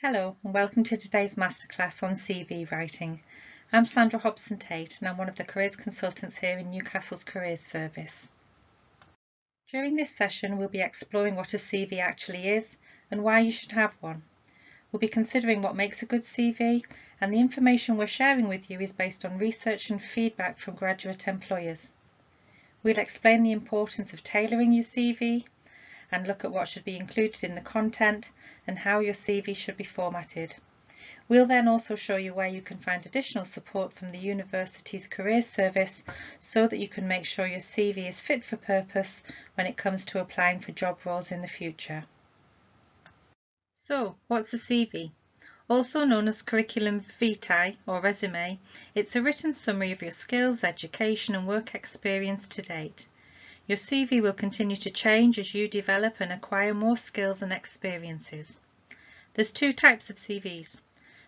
Hello and welcome to today's Masterclass on CV writing. I'm Sandra Hobson-Tate and I'm one of the careers consultants here in Newcastle's Careers Service. During this session we'll be exploring what a CV actually is and why you should have one. We'll be considering what makes a good CV, and the information we're sharing with you is based on research and feedback from graduate employers. We'll explain the importance of tailoring your CV and look at what should be included in the content and how your CV should be formatted. We'll then also show you where you can find additional support from the university's careers service so that you can make sure your CV is fit for purpose when it comes to applying for job roles in the future. So, what's a CV? Also known as curriculum vitae or resumé, it's a written summary of your skills, education and work experience to date. Your CV will continue to change as you develop and acquire more skills and experiences. There's two types of CVs.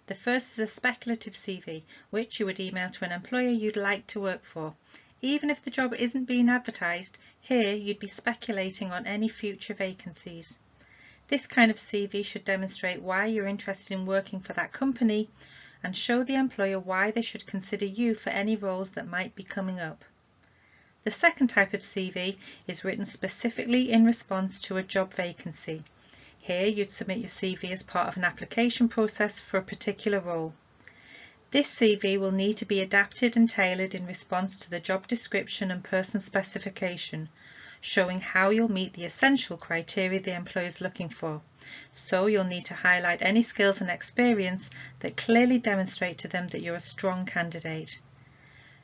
The first is a speculative CV, which you would email to an employer you'd like to work for. Even if the job isn't being advertised, here you'd be speculating on any future vacancies. This kind of CV should demonstrate why you're interested in working for that company and show the employer why they should consider you for any roles that might be coming up. The second type of CV is written specifically in response to a job vacancy. Here you'd submit your CV as part of an application process for a particular role. This CV will need to be adapted and tailored in response to the job description and person specification, showing how you'll meet the essential criteria the employer is looking for. So you'll need to highlight any skills and experience that clearly demonstrate to them that you're a strong candidate.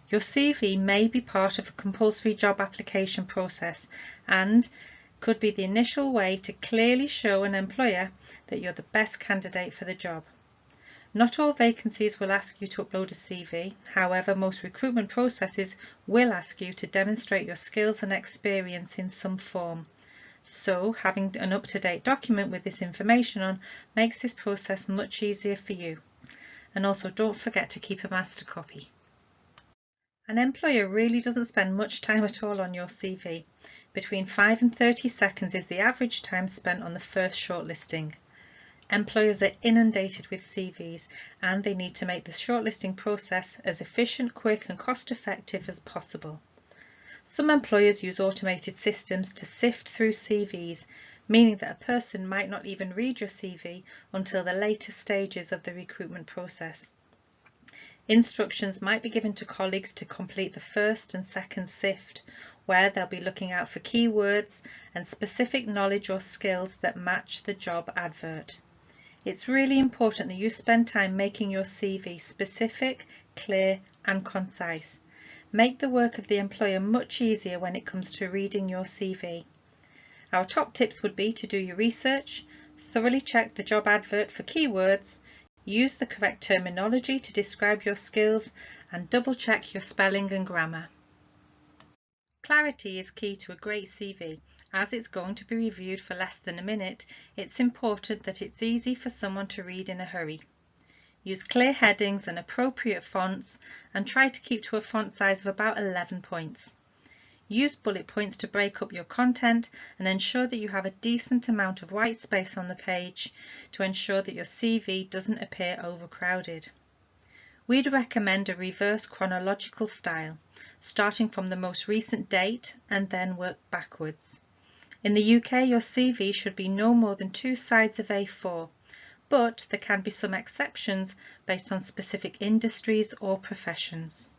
Your CV may be part of a compulsory job application process and could be the initial way to clearly show an employer that you're the best candidate for the job. Not all vacancies will ask you to upload a CV, however most recruitment processes will ask you to demonstrate your skills and experience in some form. So having an up-to-date document with this information on makes this process much easier for you. And also don't forget to keep a master copy. An employer really doesn't spend much time at all on your CV. Between 5 and 30 seconds is the average time spent on the first shortlisting. Employers are inundated with CVs and they need to make the shortlisting process as efficient, quick and cost-effective as possible. Some employers use automated systems to sift through CVs, meaning that a person might not even read your CV until the later stages of the recruitment process. Instructions might be given to colleagues to complete the first and second sift, where they'll be looking out for keywords and specific knowledge or skills that match the job advert. It's really important that you spend time making your CV specific, clear and concise. Make the work of the employer much easier when it comes to reading your CV. Our top tips would be to do your research, thoroughly check the job advert for keywords, use the correct terminology to describe your skills and double check your spelling and grammar. Clarity is key to a great CV. As it's going to be reviewed for less than a minute, it's important that it's easy for someone to read in a hurry. Use clear headings and appropriate fonts and try to keep to a font size of about 11 points. Use bullet points to break up your content and ensure that you have a decent amount of white space on the page to ensure that your CV doesn't appear overcrowded. We'd recommend a reverse chronological style, starting from the most recent date and then work backwards. In the UK, your CV should be no more than 2 sides of A4, but there can be some exceptions based on specific industries or professions.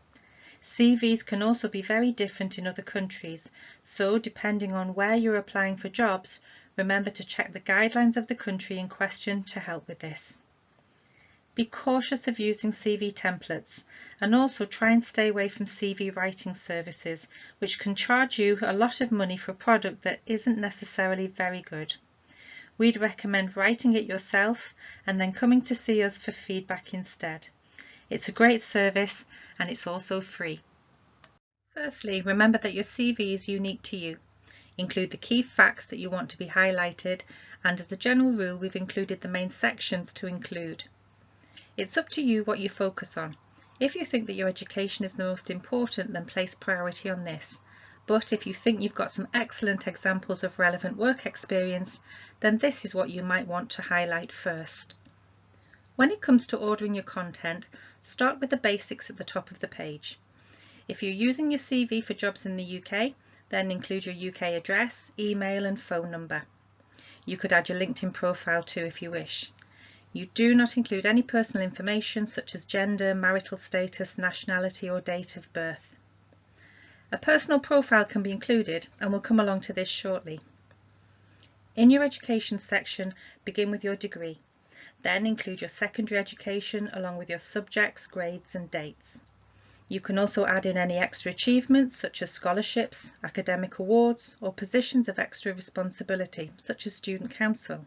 CVs can also be very different in other countries, so depending on where you're applying for jobs, remember to check the guidelines of the country in question to help with this. Be cautious of using CV templates and also try and stay away from CV writing services, which can charge you a lot of money for a product that isn't necessarily very good. We'd recommend writing it yourself and then coming to see us for feedback instead. It's a great service and it's also free. Firstly, remember that your CV is unique to you. Include the key facts that you want to be highlighted, and as a general rule we've included the main sections to include. It's up to you what you focus on. If you think that your education is the most important, then place priority on this. But if you think you've got some excellent examples of relevant work experience, then this is what you might want to highlight first. When it comes to ordering your content, start with the basics at the top of the page. If you're using your CV for jobs in the UK, then include your UK address, email and phone number. You could add your LinkedIn profile too if you wish. You do not include any personal information such as gender, marital status, nationality or date of birth. A personal profile can be included and we'll come along to this shortly. In your education section, begin with your degree. Then include your secondary education along with your subjects, grades and dates. You can also add in any extra achievements such as scholarships, academic awards or positions of extra responsibility such as student council.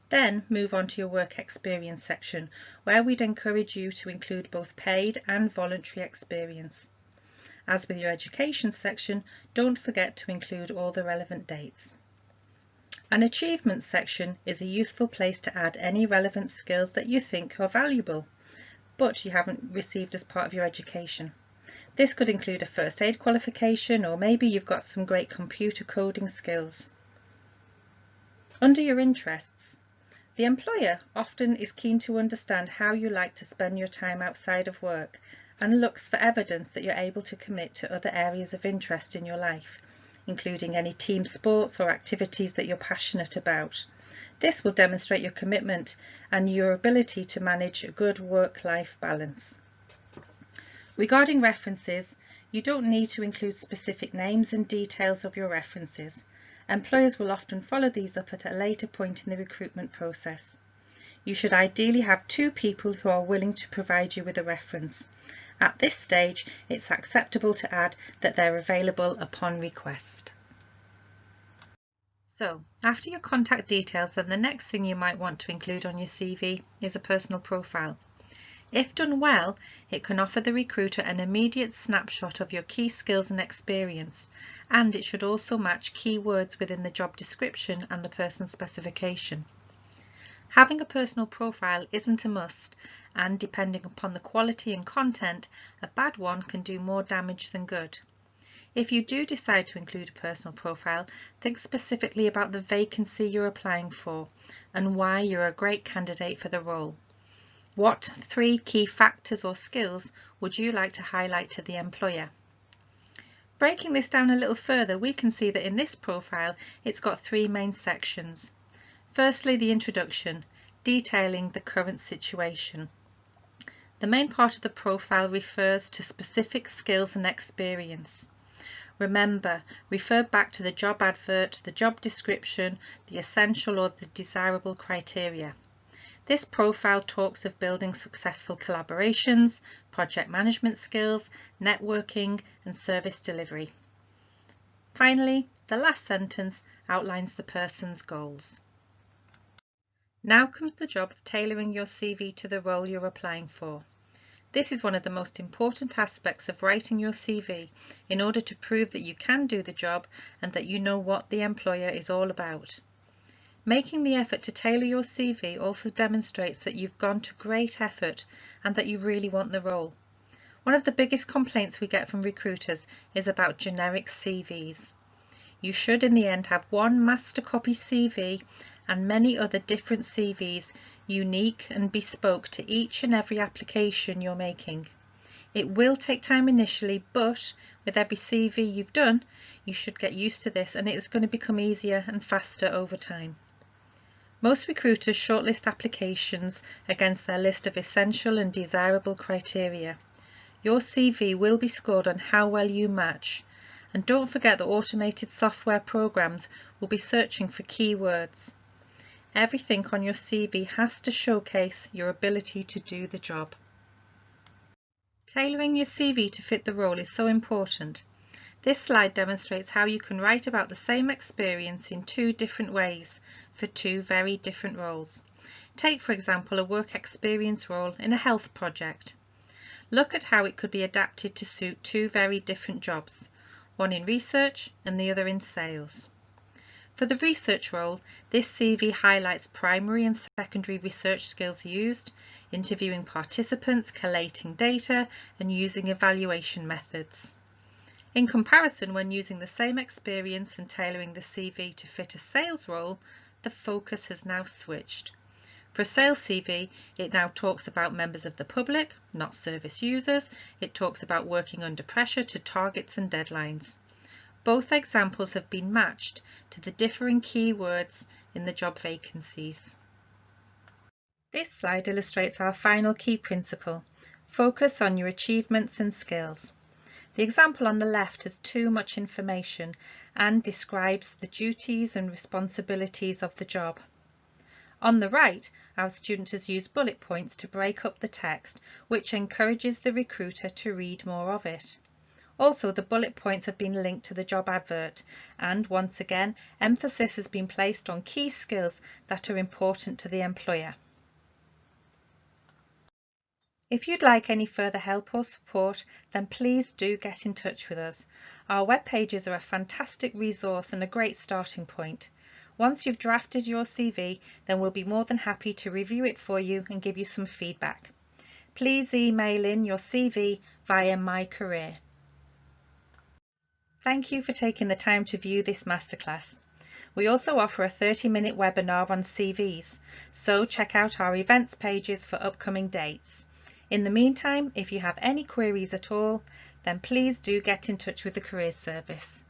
Then move on to your work experience section where we'd encourage you to include both paid and voluntary experience. As with your education section, don't forget to include all the relevant dates. An achievements section is a useful place to add any relevant skills that you think are valuable, but you haven't received as part of your education. This could include a first aid qualification, or maybe you've got some great computer coding skills. Under your interests, the employer often is keen to understand how you like to spend your time outside of work and looks for evidence that you're able to commit to other areas of interest in your life, including any team sports or activities that you're passionate about. This will demonstrate your commitment and your ability to manage a good work-life balance. Regarding references, you don't need to include specific names and details of your references. Employers will often follow these up at a later point in the recruitment process. You should ideally have 2 people who are willing to provide you with a reference. At this stage, it's acceptable to add that they're available upon request. So, after your contact details, then the next thing you might want to include on your CV is a personal profile. If done well, it can offer the recruiter an immediate snapshot of your key skills and experience, and it should also match keywords within the job description and the person's specification. Having a personal profile isn't a must, and depending upon the quality and content, a bad one can do more damage than good. If you do decide to include a personal profile, think specifically about the vacancy you're applying for and why you're a great candidate for the role. What 3 key factors or skills would you like to highlight to the employer? Breaking this down a little further, we can see that in this profile it's got 3 main sections. Firstly, the introduction, detailing the current situation. The main part of the profile refers to specific skills and experience. Remember, refer back to the job advert, the job description, the essential or the desirable criteria. This profile talks of building successful collaborations, project management skills, networking and service delivery. Finally, the last sentence outlines the person's goals. Now comes the job of tailoring your CV to the role you're applying for. This is one of the most important aspects of writing your CV in order to prove that you can do the job and that you know what the employer is all about. Making the effort to tailor your CV also demonstrates that you've gone to great effort and that you really want the role. One of the biggest complaints we get from recruiters is about generic CVs. You should in the end have one master copy CV and many other different CVs, unique and bespoke to each and every application you're making. It will take time initially, but with every CV you've done, you should get used to this and it's going to become easier and faster over time. Most recruiters shortlist applications against their list of essential and desirable criteria. Your CV will be scored on how well you match. And don't forget that automated software programs will be searching for keywords. Everything on your CV has to showcase your ability to do the job. Tailoring your CV to fit the role is so important. This slide demonstrates how you can write about the same experience in 2 different ways for 2 very different roles. Take, for example, a work experience role in a health project. Look at how it could be adapted to suit 2 very different jobs, one in research and the other in sales. For the research role, this CV highlights primary and secondary research skills used, interviewing participants, collating data, and using evaluation methods. In comparison, when using the same experience and tailoring the CV to fit a sales role, the focus has now switched. For a sales CV, it now talks about members of the public, not service users. It talks about working under pressure to targets and deadlines. Both examples have been matched to the differing keywords in the job vacancies. This slide illustrates our final key principle: focus on your achievements and skills. The example on the left has too much information and describes the duties and responsibilities of the job. On the right, our student has used bullet points to break up the text, which encourages the recruiter to read more of it. Also, the bullet points have been linked to the job advert, and once again, emphasis has been placed on key skills that are important to the employer. If you'd like any further help or support, then please do get in touch with us. Our web pages are a fantastic resource and a great starting point. Once you've drafted your CV, then we'll be more than happy to review it for you and give you some feedback. Please email in your CV via My Career. Thank you for taking the time to view this masterclass. We also offer a 30-minute webinar on CVs, so check out our events pages for upcoming dates. In the meantime, if you have any queries at all, then please do get in touch with the Careers Service.